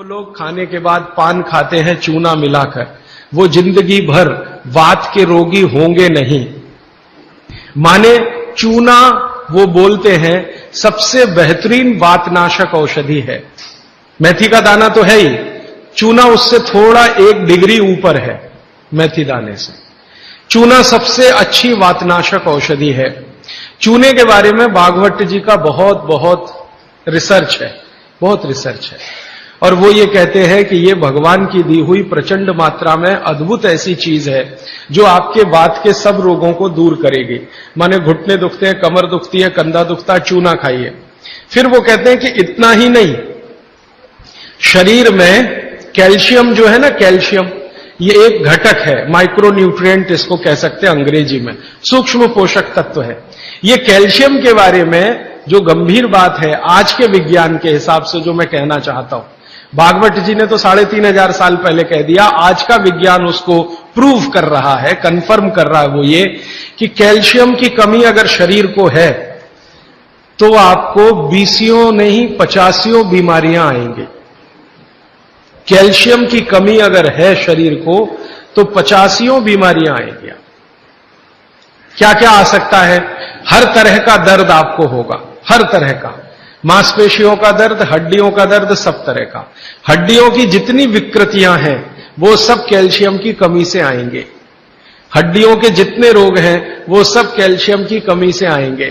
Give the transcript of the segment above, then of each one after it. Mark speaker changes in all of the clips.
Speaker 1: लोग खाने के बाद पान खाते हैं चूना मिलाकर, वो जिंदगी भर वात के रोगी होंगे नहीं। माने चूना वो बोलते हैं सबसे बेहतरीन वातनाशक औषधि है। मेथी का दाना तो है ही, चूना उससे थोड़ा 1 डिग्री ऊपर है। मेथी दाने से चूना सबसे अच्छी वातनाशक औषधि है। चूने के बारे में भागवत जी का बहुत रिसर्च है, बहुत रिसर्च है, और वो ये कहते हैं कि ये भगवान की दी हुई प्रचंड मात्रा में अद्भुत ऐसी चीज है जो आपके वात के सब रोगों को दूर करेगी। माने घुटने दुखते हैं, कमर दुखती है, कंधा दुखता है, चूना खाइए। फिर वो कहते हैं कि इतना ही नहीं, शरीर में कैल्शियम जो है ना, कैल्शियम ये एक घटक है, माइक्रो न्यूट्रिएंट इसको कह सकते हैं अंग्रेजी में, सूक्ष्म पोषक तत्व है। ये कैल्शियम के बारे में जो गंभीर बात है आज के विज्ञान के हिसाब से जो मैं कहना चाहता हूं, भागवत जी ने तो 3500 साल पहले कह दिया, आज का विज्ञान उसको प्रूव कर रहा है, कंफर्म कर रहा है। वो ये कि कैल्शियम की कमी अगर शरीर को है तो आपको 20 नहीं 50 बीमारियां आएंगी। कैल्शियम की कमी अगर है शरीर को तो 50 बीमारियां आएंगी। क्या क्या आ सकता है? हर तरह का दर्द आपको होगा, हर तरह का, मांसपेशियों का दर्द, हड्डियों का दर्द, सब तरह का। हड्डियों की जितनी विकृतियां हैं वो सब कैल्शियम की कमी से आएंगे। हड्डियों के जितने रोग हैं वो सब कैल्शियम की कमी से आएंगे।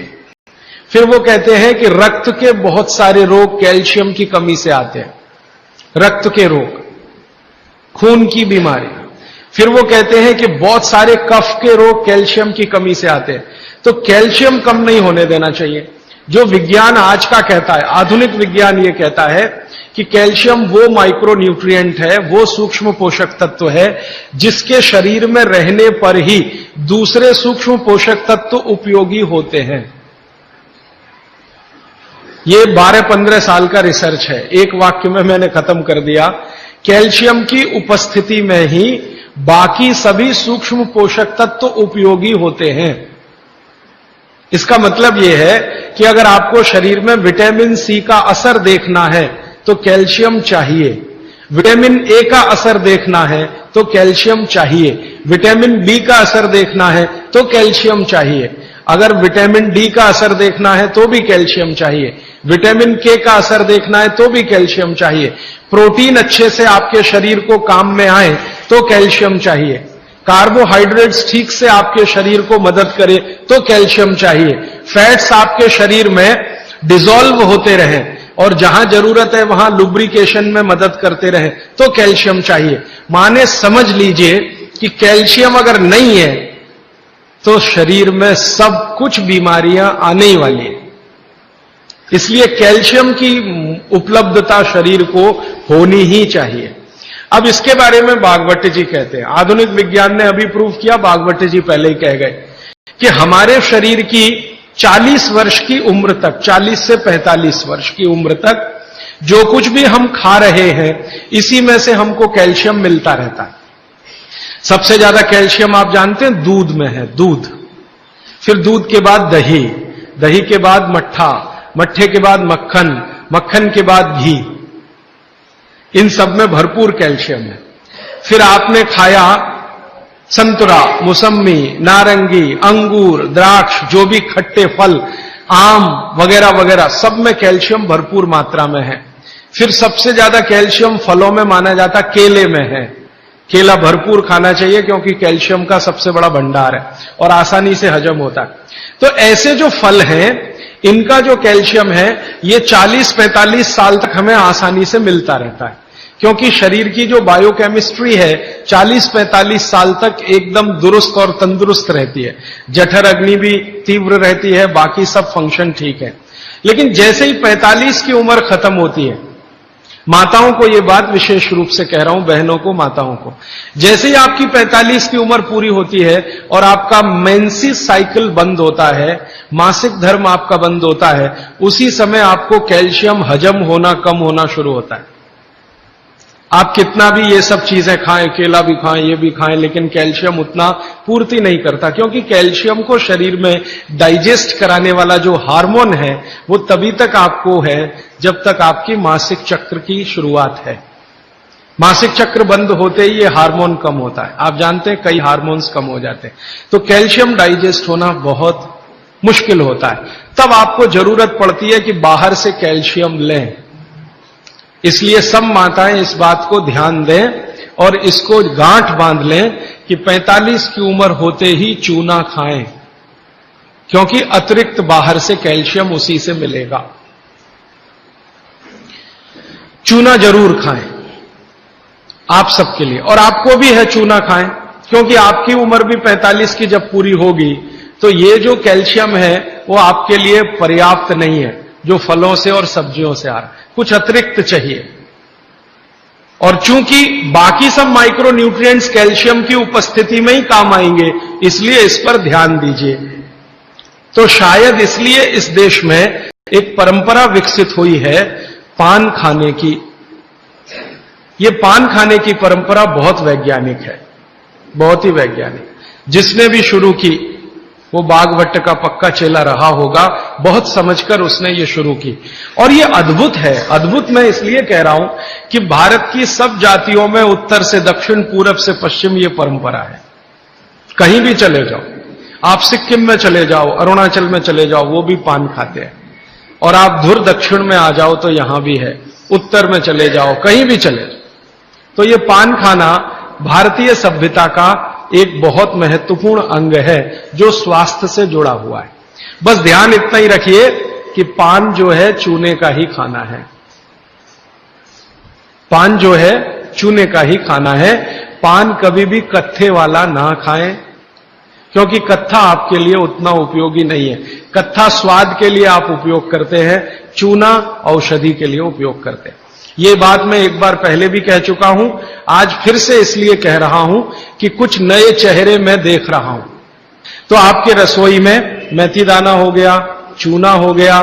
Speaker 1: फिर वो कहते हैं कि रक्त के बहुत सारे रोग कैल्शियम की कमी से आते हैं, रक्त के रोग, खून की बीमारी। फिर वो कहते हैं कि बहुत सारे कफ के रोग कैल्शियम की कमी से आते हैं। तो कैल्शियम कम नहीं होने देना चाहिए। जो विज्ञान आज का कहता है, आधुनिक विज्ञान ये कहता है कि कैल्शियम वो माइक्रो न्यूट्रिएंट है, वो सूक्ष्म पोषक तत्व है जिसके शरीर में रहने पर ही दूसरे सूक्ष्म पोषक तत्व उपयोगी होते हैं। ये 12-15 साल का रिसर्च है, एक वाक्य में मैंने खत्म कर दिया। कैल्शियम की उपस्थिति में ही बाकी सभी सूक्ष्म पोषक तत्व उपयोगी होते हैं। इसका मतलब यह है कि अगर आपको शरीर में विटामिन सी का असर देखना है तो कैल्शियम चाहिए, विटामिन ए का असर देखना है तो कैल्शियम चाहिए, विटामिन बी का असर देखना है तो कैल्शियम चाहिए, अगर विटामिन डी का असर देखना है तो भी कैल्शियम चाहिए, विटामिन के का असर देखना है तो भी कैल्शियम चाहिए, प्रोटीन अच्छे से आपके शरीर को काम में आए तो कैल्शियम चाहिए, कार्बोहाइड्रेट्स ठीक से आपके शरीर को मदद करे तो कैल्शियम चाहिए, फैट्स आपके शरीर में डिसॉल्व होते रहें और जहां जरूरत है वहां लुब्रिकेशन में मदद करते रहें तो कैल्शियम चाहिए। माने समझ लीजिए कि कैल्शियम अगर नहीं है तो शरीर में सब कुछ बीमारियां आने ही वाली है। इसलिए कैल्शियम की उपलब्धता शरीर को होनी ही चाहिए। अब इसके बारे में भागवत जी कहते हैं, आधुनिक विज्ञान ने अभी प्रूव किया, भागवत जी पहले ही कह गए कि हमारे शरीर की 40 वर्ष की उम्र तक, 40 से 45 वर्ष की उम्र तक जो कुछ भी हम खा रहे हैं इसी में से हमको कैल्शियम मिलता रहता है। सबसे ज्यादा कैल्शियम आप जानते हैं दूध में है, दूध, फिर दूध के बाद दही, दही के बाद मट्ठा, मट्ठे के बाद मक्खन, मक्खन के बाद घी, इन सब में भरपूर कैल्शियम है। फिर आपने खाया संतरा, मौसम्मी, नारंगी, अंगूर, द्राक्ष, जो भी खट्टे फल, आम वगैरह वगैरह, सब में कैल्शियम भरपूर मात्रा में है। फिर सबसे ज्यादा कैल्शियम फलों में माना जाता केले में है। केला भरपूर खाना चाहिए क्योंकि कैल्शियम का सबसे बड़ा भंडार है और आसानी से हजम होता है। तो ऐसे जो फल हैं इनका जो कैल्शियम है ये 40-45 साल तक हमें आसानी से मिलता रहता है, क्योंकि शरीर की जो बायोकेमिस्ट्री है 40-45 साल तक एकदम दुरुस्त और तंदुरुस्त रहती है। जठर अग्नि भी तीव्र रहती है, बाकी सब फंक्शन ठीक है। लेकिन जैसे ही 45 की उम्र खत्म होती है, माताओं को यह बात विशेष रूप से कह रहा हूं, बहनों को, माताओं को, जैसे ही आपकी 45 की उम्र पूरी होती है और आपका मेंसेस साइकिल बंद होता है, मासिक धर्म आपका बंद होता है, उसी समय आपको कैल्शियम हजम होना कम होना शुरू होता है। आप कितना भी ये सब चीजें खाएं, केला भी खाएं, ये भी खाएं, लेकिन कैल्शियम उतना पूर्ति नहीं करता, क्योंकि कैल्शियम को शरीर में डाइजेस्ट कराने वाला जो हार्मोन है वो तभी तक आपको है जब तक आपकी मासिक चक्र की शुरुआत है। मासिक चक्र बंद होते ही ये हार्मोन कम होता है। आप जानते हैं कई हार्मोन्स कम हो जाते हैं, तो कैल्शियम डाइजेस्ट होना बहुत मुश्किल होता है। तब आपको जरूरत पड़ती है कि बाहर से कैल्शियम लें। इसलिए सब माताएं इस बात को ध्यान दें और इसको गांठ बांध लें कि 45 की उम्र होते ही चूना खाएं, क्योंकि अतिरिक्त बाहर से कैल्शियम उसी से मिलेगा। चूना जरूर खाएं आप सबके लिए, और आपको भी है चूना खाएं, क्योंकि आपकी उम्र भी 45 की जब पूरी होगी तो ये जो कैल्शियम है वो आपके लिए पर्याप्त नहीं है जो फलों से और सब्जियों से आ रहा है, कुछ अतिरिक्त चाहिए। और चूंकि बाकी सब माइक्रो न्यूट्रिएंट्स कैल्शियम की उपस्थिति में ही काम आएंगे, इसलिए इस पर ध्यान दीजिए। तो शायद इसलिए इस देश में एक परंपरा विकसित हुई है पान खाने की। ये पान खाने की परंपरा बहुत वैज्ञानिक है, बहुत ही वैज्ञानिक। जिसने भी शुरू की वो बागभट्ट का पक्का चेला रहा होगा, बहुत समझकर उसने ये शुरू की। और ये अद्भुत है। अद्भुत मैं इसलिए कह रहा हूं कि भारत की सब जातियों में उत्तर से दक्षिण, पूरब से पश्चिम ये परंपरा है। कहीं भी चले जाओ, आप सिक्किम में चले जाओ, अरुणाचल में चले जाओ, वो भी पान खाते हैं। और आप धुर दक्षिण में आ जाओ तो यहां भी है, उत्तर में चले जाओ, कहीं भी चले जाओ। तो ये पान खाना भारतीय सभ्यता का एक बहुत महत्वपूर्ण अंग है जो स्वास्थ्य से जुड़ा हुआ है। बस ध्यान इतना ही रखिए कि पान जो है चूने का ही खाना है। पान जो है चूने का ही खाना है। पान कभी भी कत्थे वाला ना खाएं, क्योंकि कत्था आपके लिए उतना उपयोगी नहीं है। कत्था स्वाद के लिए आप उपयोग करते हैं, चूना औषधि के लिए उपयोग करते हैं। ये बात मैं एक बार पहले भी कह चुका हूं, आज फिर से इसलिए कह रहा हूं कि कुछ नए चेहरे मैं देख रहा हूं। तो आपके रसोई में मेथी दाना हो गया, चूना हो गया,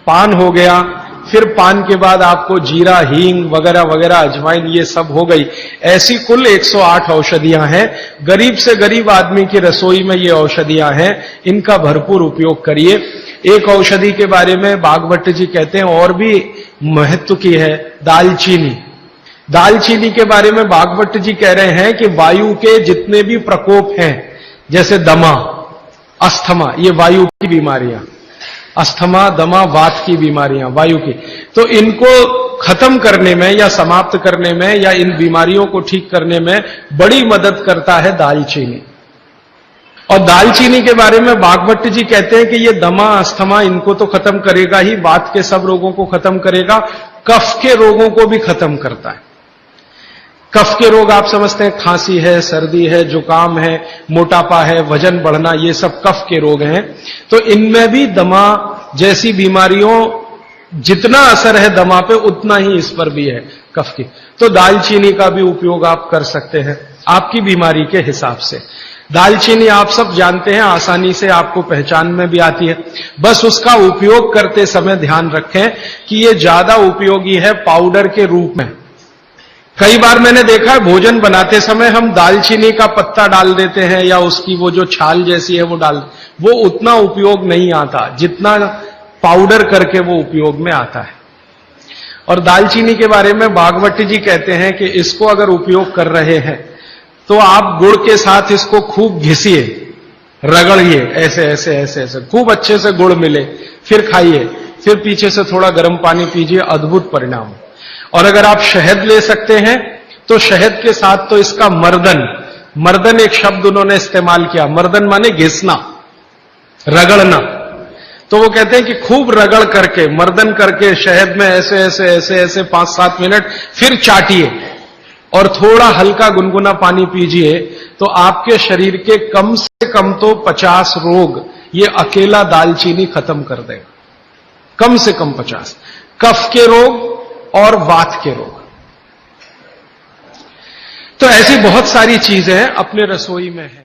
Speaker 1: पान हो गया, फिर पान के बाद आपको जीरा, हींग वगैरह वगैरह, अजवाइन, ये सब हो गई। ऐसी कुल 108 औषधियां हैं। गरीब से गरीब आदमी की रसोई में ये औषधियां हैं, इनका भरपूर उपयोग करिए। एक औषधि के बारे में बागभट्ट जी कहते हैं और भी महत्व की है, दालचीनी। दालचीनी के बारे में बागभट्ट जी कह रहे हैं कि वायु के जितने भी प्रकोप हैं, जैसे दमा, अस्थमा, ये वायु की बीमारियां, अस्थमा, दमा, वात की बीमारियां वायु की, तो इनको खत्म करने में या समाप्त करने में या इन बीमारियों को ठीक करने में बड़ी मदद करता है दालचीनी। और दालचीनी के बारे में बागभट्ट जी कहते हैं कि ये दमा, अस्थमा, इनको तो खत्म करेगा ही, वात के सब रोगों को खत्म करेगा, कफ के रोगों को भी खत्म करता है। कफ के रोग आप समझते हैं, खांसी है, सर्दी है, जुकाम है, मोटापा है, वजन बढ़ना, ये सब कफ के रोग हैं। तो इनमें भी दमा जैसी बीमारियों जितना असर है दमा पे, उतना ही इस पर भी है, कफ की। तो दालचीनी का भी उपयोग आप कर सकते हैं आपकी बीमारी के हिसाब से। दालचीनी आप सब जानते हैं, आसानी से आपको पहचान में भी आती है। बस उसका उपयोग करते समय ध्यान रखें कि ये ज्यादा उपयोगी है पाउडर के रूप में। कई बार मैंने देखा है भोजन बनाते समय हम दालचीनी का पत्ता डाल देते हैं या उसकी वो जो छाल जैसी है वो वो उतना उपयोग नहीं आता जितना पाउडर करके वो उपयोग में आता है। और दालचीनी के बारे में बागवती जी कहते हैं कि इसको अगर उपयोग कर रहे हैं तो आप गुड़ के साथ इसको खूब घिसिए, रगड़िए, ऐसे ऐसे ऐसे ऐसे खूब अच्छे से गुड़ मिले, फिर खाइए, फिर पीछे से थोड़ा गर्म पानी पीजिए, अद्भुत परिणाम। और अगर आप शहद ले सकते हैं तो शहद के साथ तो इसका मर्दन एक शब्द उन्होंने इस्तेमाल किया, मर्दन माने घिसना, रगड़ना। तो वो कहते हैं कि खूब रगड़ करके, मर्दन करके शहद में ऐसे ऐसे ऐसे ऐसे 5-7 मिनट, फिर चाटिए और थोड़ा हल्का गुनगुना पानी पीजिए, तो आपके शरीर के कम से कम तो 50 रोग ये अकेला दालचीनी खत्म कर देगा, कम से कम 50, कफ के रोग और वात के रोग। तो ऐसी बहुत सारी चीजें अपने रसोई में है।